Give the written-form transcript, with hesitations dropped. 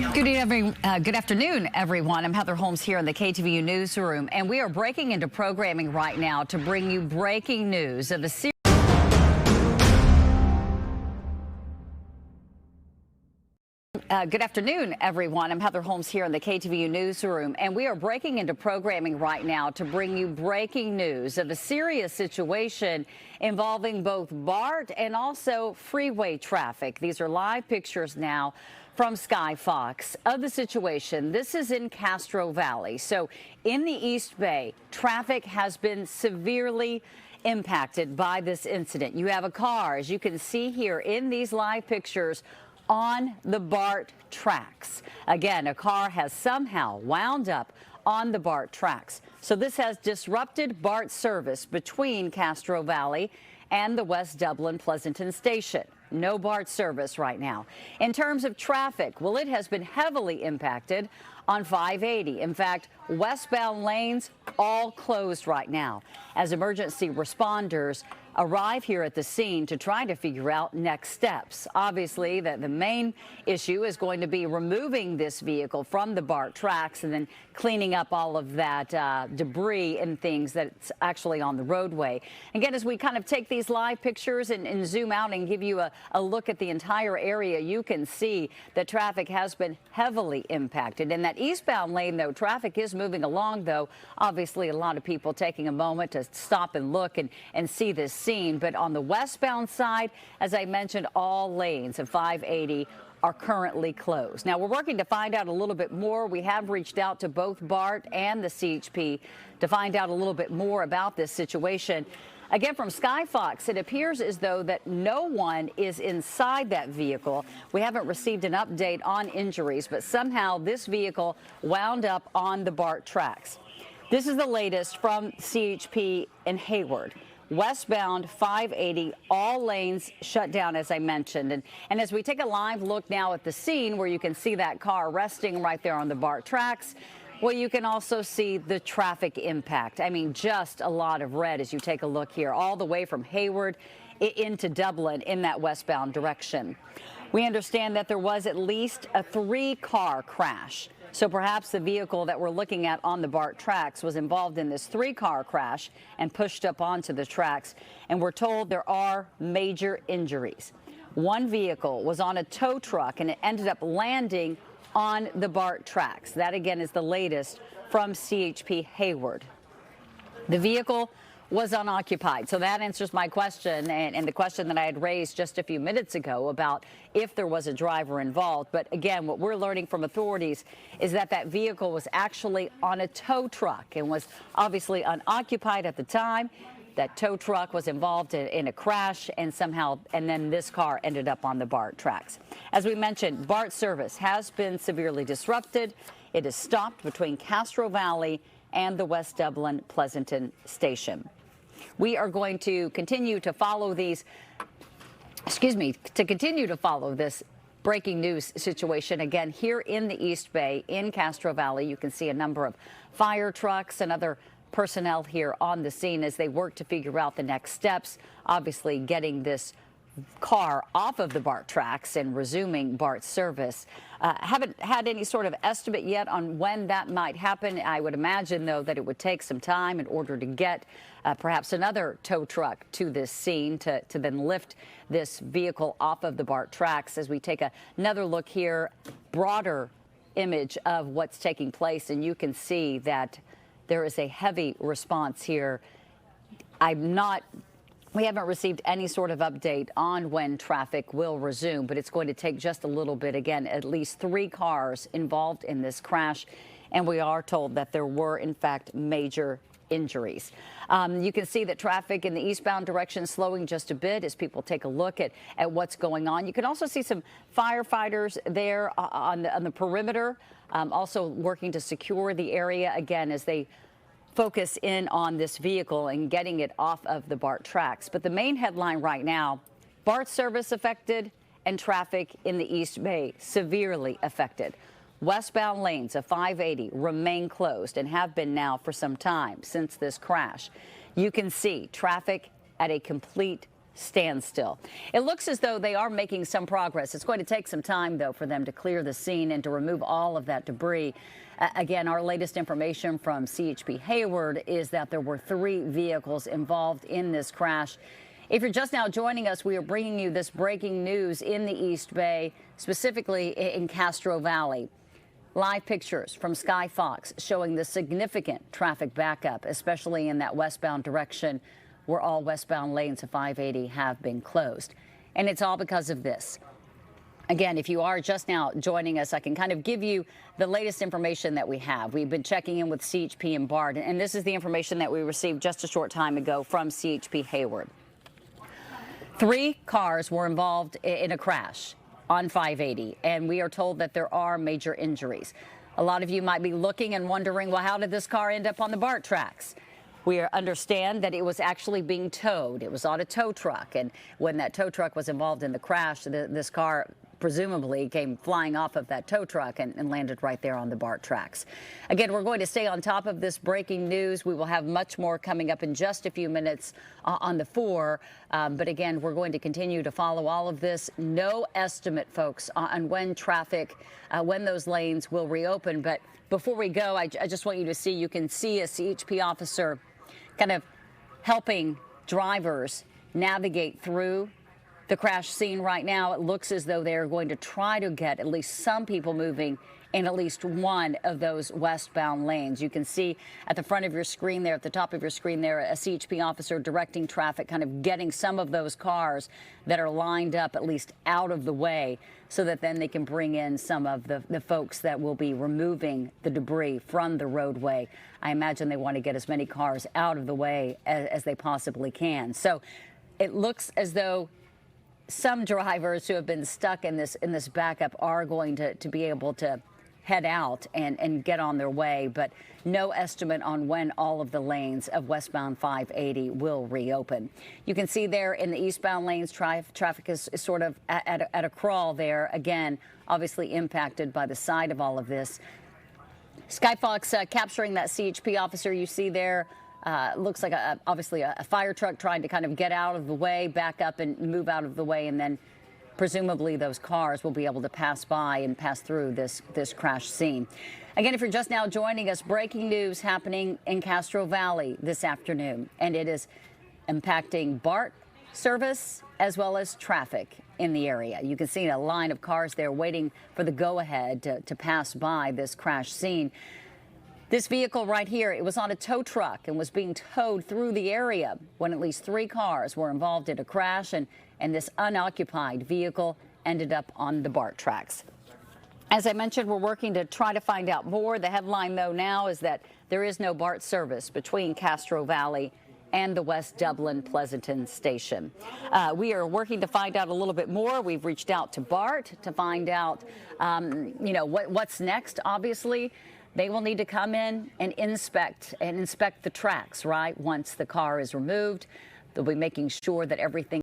Good afternoon, everyone. I'm Heather Holmes here in the KTVU newsroom, and we are breaking into programming right now to bring you breaking news of a series. Good afternoon, everyone. I'm Heather Holmes here in the KTVU newsroom, and we are breaking into programming right now to bring you breaking news of a serious situation involving both BART and also freeway traffic. These are live pictures now from Sky Fox of the situation. This is in Castro Valley. So in the East Bay, traffic has been severely impacted by this incident. You have a car, as you can see here in these live pictures, on the BART tracks. Again, a car has somehow wound up on the BART tracks. So this has disrupted BART service between Castro Valley and the West Dublin Pleasanton station. No BART service right now. In terms of traffic, well, it has been heavily impacted on 580. In fact, westbound lanes all closed right now as emergency responders arrive here at the scene to try to figure out next steps. Obviously, the main issue is going to be removing this vehicle from the BART tracks and then cleaning up all of that debris and things that's actually on the roadway. Again, as we kind of take these live pictures and zoom out and give you a look at the entire area, you can see that traffic has been heavily impacted. In that eastbound lane, though, traffic is moving along, though. Obviously, a lot of people taking a moment to stop and look and see this scene. But on the westbound side, as I mentioned, all lanes of 580 are currently closed. Now, we're working to find out a little bit more. We have reached out to both BART and the CHP to find out a little bit more about this situation. Again, from Sky Fox, it appears as though that no one is inside that vehicle. We haven't received an update on injuries, but somehow this vehicle wound up on the BART tracks. This is the latest from CHP in Hayward. Westbound 580, all lanes shut down, as I mentioned. And as we take a live look now at the scene where you can see that car resting right there on the BART tracks, well, you can also see the traffic impact. I mean, just a lot of red as you take a look here, all the way from Hayward into Dublin in that westbound direction. We understand that there was at least a 3-car crash. So perhaps the vehicle that we're looking at on the BART tracks was involved in this 3-car crash and pushed up onto the tracks. And we're told there are major injuries. One vehicle was on a tow truck and it ended up landing on the BART tracks. That, again, is the latest from CHP Hayward. The vehicle was unoccupied. So that answers my question and the question that I had raised just a few minutes ago about if there was a driver involved. But again, what we're learning from authorities is that that vehicle was actually on a tow truck and was obviously unoccupied at the time. That tow truck was involved in a crash and then this car ended up on the BART tracks. As we mentioned, BART service has been severely disrupted. It is stopped between Castro Valley and the West Dublin Pleasanton station. We are going to continue to follow this breaking news situation. Again, here in the East Bay, in Castro Valley, you can see a number of fire trucks and other personnel here on the scene as they work to figure out the next steps, obviously getting this car off of the BART tracks and resuming BART service. Haven't had any sort of estimate yet on when that might happen. I would imagine, though, that it would take some time in order to get perhaps another tow truck to this scene to then lift this vehicle off of the BART tracks. As we take another look here, broader image of what's taking place, and you can see that there is a heavy response here. We haven't received any sort of update on when traffic will resume, but it's going to take just a little bit. Again, at least 3 cars involved in this crash, and we are told that there were, in fact, major injuries. You can see that traffic in the eastbound direction slowing just a bit as people take a look at what's going on. You can also see some firefighters there on the perimeter, also working to secure the area, again, as they focus in on this vehicle and getting it off of the BART tracks. But the main headline right now, BART service affected and traffic in the East Bay severely affected. Westbound lanes of 580 remain closed and have been now for some time since this crash. You can see traffic at a complete standstill. It looks as though they are making some progress. It's going to take some time, though, for them to clear the scene and to remove all of that debris. Again, our latest information from CHP Hayward is that there were 3 vehicles involved in this crash. If you're just now joining us, we are bringing you this breaking news in the East Bay, specifically in Castro Valley. Live pictures from Sky Fox showing the significant traffic backup, especially in that westbound direction where all westbound lanes of 580 have been closed. And it's all because of this. Again, if you are just now joining us, I can kind of give you the latest information that we have. We've been checking in with CHP and BART, and this is the information that we received just a short time ago from CHP Hayward. 3 cars were involved in a crash on 580, and we are told that there are major injuries. A lot of you might be looking and wondering, well, how did this car end up on the BART tracks? We understand that it was actually being towed. It was on a tow truck, and when that tow truck was involved in the crash, this car presumably came flying off of that tow truck and landed right there on the BART tracks. Again, we're going to stay on top of this breaking news. We will have much more coming up in just a few minutes on the 4. But again, we're going to continue to follow all of this. No estimate, folks, on when traffic, when those lanes will reopen. But before we go, I just want you to see, you can see a CHP officer kind of helping drivers navigate through the crash scene right now. It looks as though they're going to try to get at least some people moving in at least one of those westbound lanes. You can see at the front of your screen there, at the top of your screen there, a CHP officer directing traffic, kind of getting some of those cars that are lined up at least out of the way so that then they can bring in some of the folks that will be removing the debris from the roadway. I imagine they want to get as many cars out of the way as they possibly can. So it looks as though some drivers who have been stuck in this backup are going to be able to head out and get on their way, but no estimate on when all of the lanes of westbound 580 will reopen. You can see there in the eastbound lanes, traffic is sort of at a crawl there. Again, obviously impacted by the side of all of this. Sky Fox capturing that CHP officer you see there. Looks like obviously a fire truck trying to kind of get out of the way, back up and move out of the way, and then presumably those cars will be able to pass by and pass through this crash scene. Again, if you're just now joining us, breaking news happening in Castro Valley this afternoon, and it is impacting BART service as well as traffic in the area. You can see a line of cars there waiting for the go-ahead to pass by this crash scene. This vehicle right here, it was on a tow truck and was being towed through the area when at least 3 cars were involved in a crash, and this unoccupied vehicle ended up on the BART tracks. As I mentioned, we're working to try to find out more. The headline, though, now is that there is no BART service between Castro Valley and the West Dublin Pleasanton station. We are working to find out a little bit more. We've reached out to BART to find out, what's next, obviously. They will need to come in and inspect the tracks, right? Once the car is removed, they'll be making sure that everything